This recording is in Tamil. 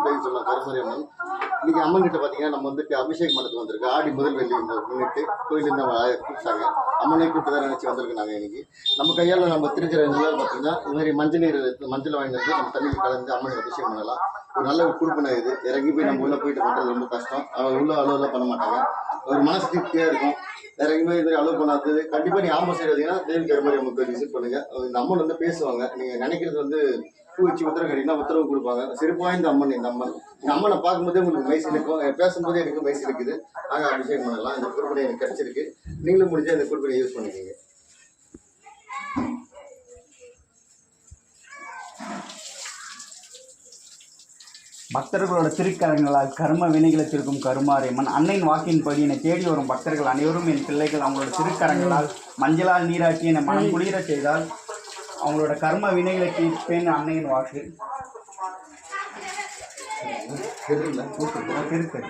டைம் சொல்லலாம் கருமாரி அம்மன். இன்னைக்கு அம்மன் கிட்ட பார்த்தீங்கன்னா நம்ம வந்துட்டு அபிஷேகம் பண்ணதுக்கு வந்திருக்கு. ஆடி முதல் வெள்ளி முன்னிட்டு கோயிலில் நம்ம கூப்பிட்டாங்க. அம்மனை கூப்பிட்டு தான் நினச்சி வந்திருக்கு. நாங்கள் இன்னைக்கு நம்ம கையால் நம்ம திருச்சிறையில் பார்த்தீங்கன்னா இது மாதிரி மஞ்சள் வாங்கி வந்து நம்ம தண்ணியில் கலந்து அம்மனுக்கு அபிஷேகம் பண்ணலாம். ஒரு நல்ல கொடுப்பினை இது. இறங்கி போய் நம்ம உள்ளே போயிட்டு பண்ணுறது ரொம்ப கஷ்டம். அவங்க உள்ள அலோவெல்லாம் பண்ண மாட்டாங்க. ஒரு மனசு திருப்தியாக இருக்கும். வேற எங்கேயுமே இது அலோவ் பண்ணாது. கண்டிப்பாக நீ ஆம்பூர் சைடு வந்தீங்கன்னா தேவி கருமாரி அம்மன் கோயில் விசிட் பண்ணுங்க. இந்த அம்மன் வந்து பேசுவாங்க. நீங்கள் நினைக்கிறது வந்து பூ வச்சு உத்தரவு கேட்டீங்கன்னா உத்தரவு கொடுப்பாங்க. சிறப்பு வாய்ந்த அம்மன் இந்த அம்மன். இந்த அம்மனை பார்க்கும்போதே உங்களுக்கு மைசி இருக்கும். பேசும்போதே எனக்கு மைசி இருக்குது. நாங்கள் அபிஷேகம் பண்ணலாம். இந்த கொடுப்பினை எனக்கு கிடைச்சிருக்கு. நீங்களும் முடிஞ்சால் இந்த கொடுப்பினை யூஸ் பண்ணிக்கோங்க. பக்தர்களோட திருக்கரங்களால் கர்ம வினைகளை தீர்க்கும் கருமாரியம்மன் அன்னையின் வாக்கின்படி என்னை தேடி வரும் பக்தர்கள் அனைவரும் என் பிள்ளைகள் அவங்களோட திருக்கரங்களால் மஞ்சளால் நீராட்டி என்னை மனம் குளிர செய்தால் அவங்களோட கர்ம வினைகளை தீர்ப்பேன் அன்னையின் வாக்கு. தெரியல திருக்கு